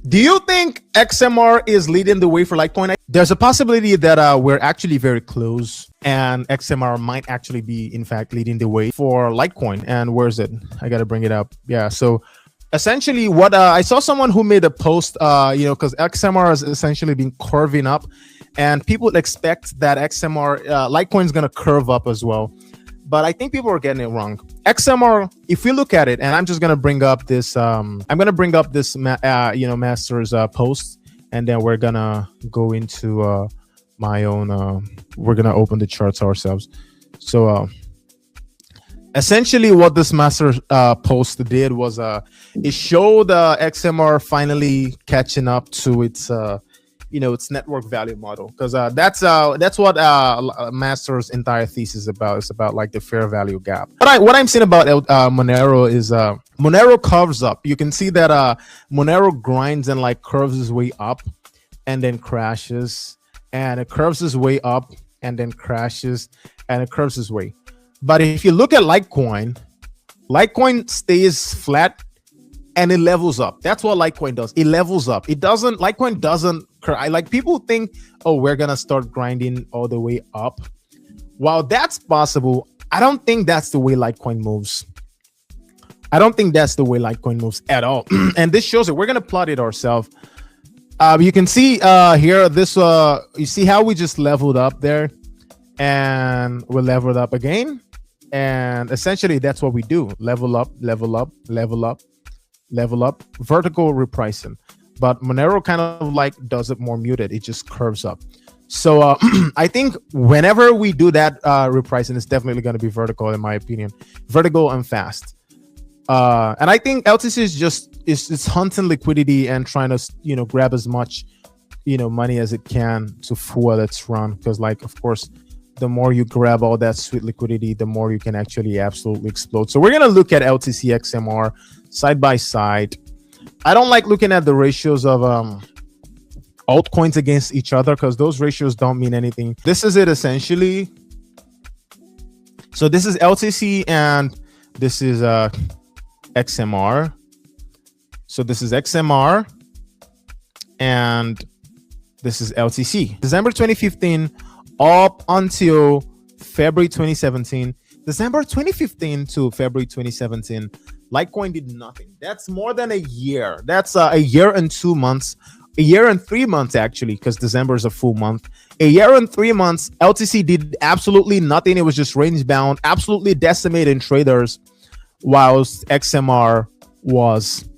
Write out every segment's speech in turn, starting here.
Do you think XMR is leading the way for Litecoin? There's a possibility that we're actually very close and XMR might actually be, in fact, leading the way for Litecoin. And where is it? I got to bring it up. Yeah. So essentially what I saw someone who made a post, because XMR has essentially been curving up and people expect that XMR, Litecoin is going to curve up as well. But I think people are getting it wrong. XMR, if we look at it, and I'm just gonna bring up this, master's post, and then we're gonna go into my own. We're gonna open the charts ourselves. So essentially, what this master post did was it showed XMR finally catching up to its its network value model, because that's what Master's entire thesis is about. It's about like the fair value gap. But what I'm saying about Monero is Monero curves up. You can see that Monero grinds and like curves his way up and then crashes, and it curves his way up and then crashes, and it curves his way. But if you look at Litecoin stays flat and it levels up. That's what Litecoin does. It levels up. It doesn't. Litecoin doesn't. Like people think, oh, we're gonna start grinding all the way up. While that's possible, I don't think that's the way Litecoin moves. I don't think that's the way Litecoin moves at all. And this shows it. We're gonna plot it ourselves. You can see here. This you see how we just leveled up there, and we leveled up again. And essentially, that's what we do: level up, level up, level up, level up, vertical repricing. But Monero kind of like does it more muted. It just curves up. So I think whenever we do that repricing, it's definitely going to be vertical, in my opinion, vertical and fast. And I think LTC is just it's hunting liquidity and trying to grab as much money as it can to fuel its run. Because like, of course, the more you grab all that sweet liquidity, the more you can actually absolutely explode. So we're going to look at LTC XMR side by side. I don't like looking at the ratios of altcoins against each other, because those ratios don't mean anything. This is it essentially. So this is LTC and this is XMR. So this is XMR and this is LTC. December 2015 up until February 2017. December 2015 to February 2017. Litecoin did nothing. That's more than a year. That's a year and 2 months, a year and 3 months actually, because December is a full month. A year and 3 months, LTC did absolutely nothing. It was just range bound, absolutely decimating traders, whilst XMR was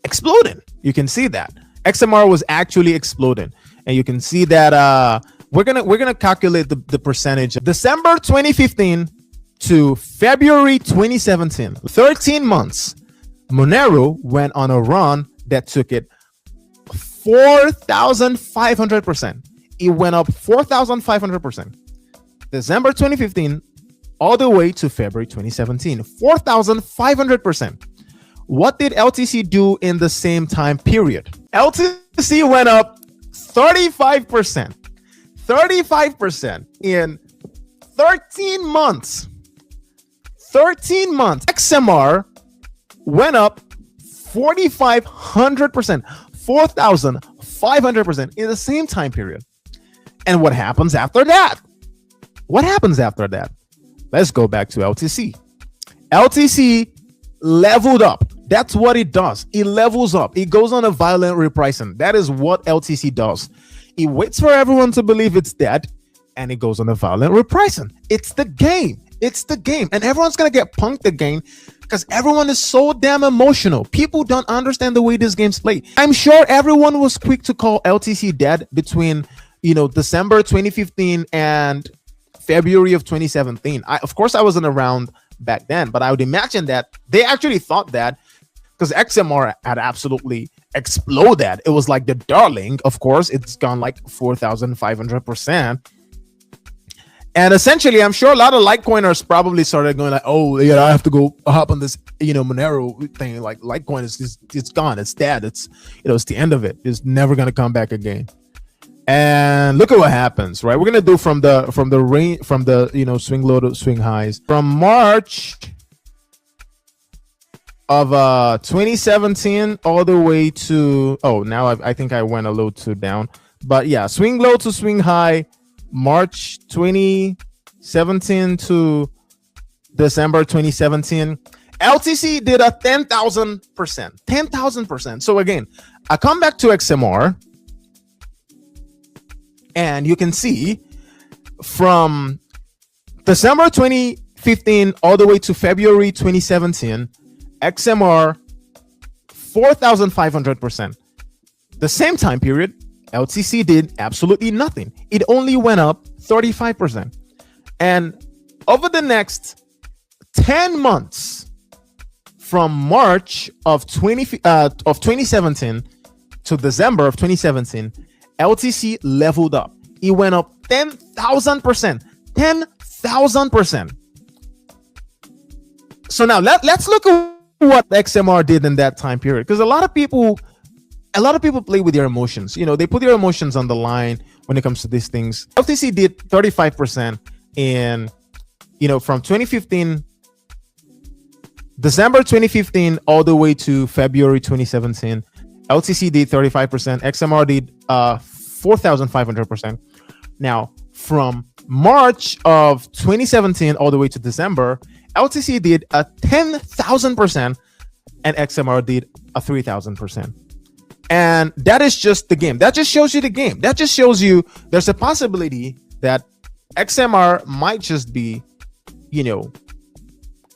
exploding. You can see that XMR was actually exploding, and you can see that we're gonna calculate the percentage. December 2015 to February 2017, 13 months, Monero went on a run that took it 4,500%. It went up 4,500%. December 2015 all the way to February 2017, 4,500%. What did LTC do in the same time period? LTC went up 35%. 35% in 13 months. 13 months. XMR went up 4,500%, 4,500% in the same time period. And what happens after that? What happens after that? Let's go back to LTC. LTC leveled up. That's what it does. It levels up. It goes on a violent repricing. That is what LTC does. It waits for everyone to believe it's dead, and it goes on a violent repricing. It's the game. It's the game. And everyone's going to get punked again because everyone is so damn emotional. People don't understand the way this game's played. I'm sure everyone was quick to call LTC dead between, December 2015 and February of 2017. Of course, I wasn't around back then, but I would imagine that they actually thought that, because XMR had absolutely exploded. It was like the darling. Of course, it's gone like 4,500%. And essentially, I'm sure a lot of Litecoiners probably started going like, oh, I have to go hop on this, Monero thing. Like Litecoin it's gone. It's dead. It's, it's the end of it. It's never going to come back again. And look at what happens, right? We're going to do from the swing low to swing highs from March of 2017 all the way to, oh, now I think I went a little too down, but yeah, swing low to swing high, March 2017 to December 2017, LTC did a 10,000%. So again, I come back to XMR and you can see from December 2015 all the way to February 2017, XMR 4,500%. The same time period, LTC did absolutely nothing. It only went up 35%. And over the next 10 months, from March of 2017 to December of 2017, LTC leveled up. It went up 10,000%. 10,000%. So now let's look at what XMR did in that time period, because a lot of people play with their emotions. You know, they put their emotions on the line when it comes to these things. LTC did 35% in, you know, from 2015, December 2015 all the way to February 2017. LTC did 35%. XMR did 4,500%. Now, from March of 2017 all the way to December, LTC did a 10,000% and XMR did a 3,000%. And that is just the game. That just shows you the game. That just shows you there's a possibility that XMR might just be, you know,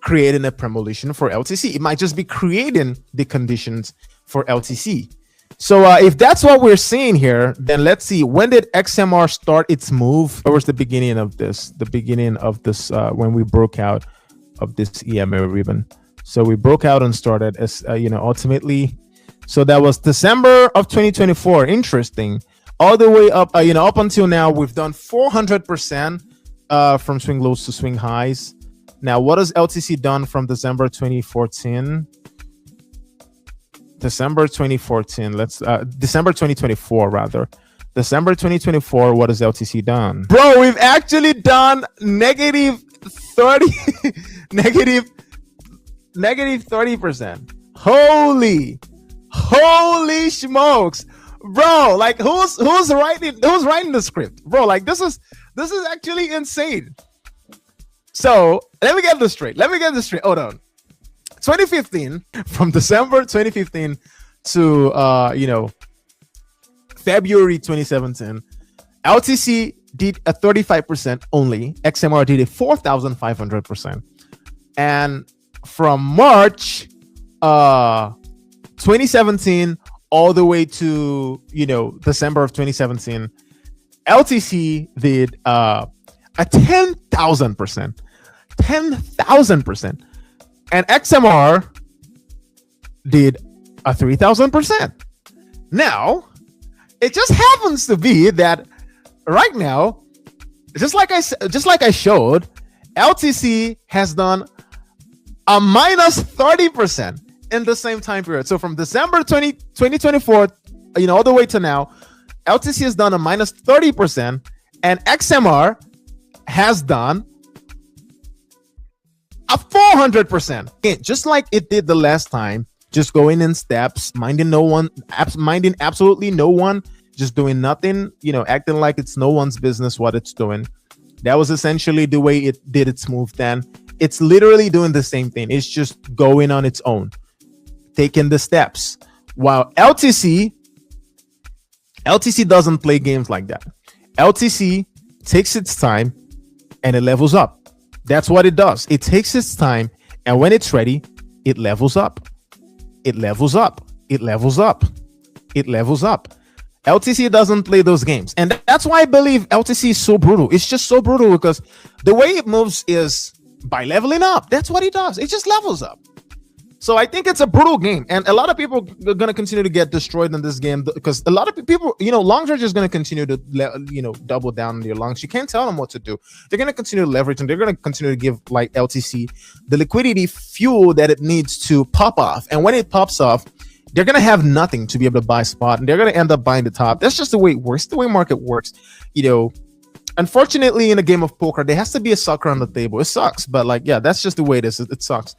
creating a premonition for LTC. It might just be creating the conditions for LTC. So if that's what we're seeing here, then let's see, when did XMR start its move? Where was the beginning of this? The beginning of this when we broke out of this EMA ribbon. So we broke out and started as you know, ultimately. So that was December of 2024. Interesting. All the way up, you know, up until now, we've done 400% from swing lows to swing highs. Now, what has LTC done from December 2014? December 2014. Let's December 2024 rather. December 2024. What has LTC done, bro? We've actually done negative 30, negative 30%. Holy smokes, bro! Like who's writing the script, bro? Like this is actually insane. So let me get this straight. Hold on. 2015, from December 2015 to you know, February 2017, LTC did a 35% only. XMR did a 4,500%. And from March 2017 all the way to, you know, December of 2017, LTC did a 10,000%. 10,000%. And XMR did a 3,000%. Now, it just happens to be that right now, just like I showed, LTC has done a minus 30% in the same time period. So from December 2024, you know, all the way to now, LTC has done a minus 30%, and XMR has done a 400%. Again, just like it did the last time, just going in steps, minding absolutely no one, just doing nothing, you know, acting like it's no one's business what it's doing. That was essentially the way it did its move then. It's literally doing the same thing. It's just going on its own, taking the steps. While LTC doesn't play games like that. LTC takes its time and it levels up. That's what it does. It takes its time, and when it's ready, it levels up. It levels up. It levels up. It levels up. LTC doesn't play those games. And that's why I believe LTC is so brutal. It's just so brutal because the way it moves is by leveling up. That's what it does. It just levels up. So I think it's a brutal game, and a lot of people are going to continue to get destroyed in this game because a lot of people, you know, longs are just going to continue to, you know, double down on your longs. You can't tell them what to do. They're going to continue to leverage, and they're going to continue to give like LTC the liquidity fuel that it needs to pop off. And when it pops off, they're going to have nothing to be able to buy spot, and they're going to end up buying the top. That's just the way it works, the way market works. You know, unfortunately, in a game of poker, there has to be a sucker on the table. It sucks, but like, yeah, that's just the way it is. It sucks.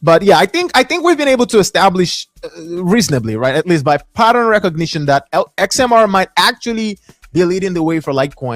But yeah, I think we've been able to establish reasonably, right, at least by pattern recognition, that XMR might actually be leading the way for Litecoin.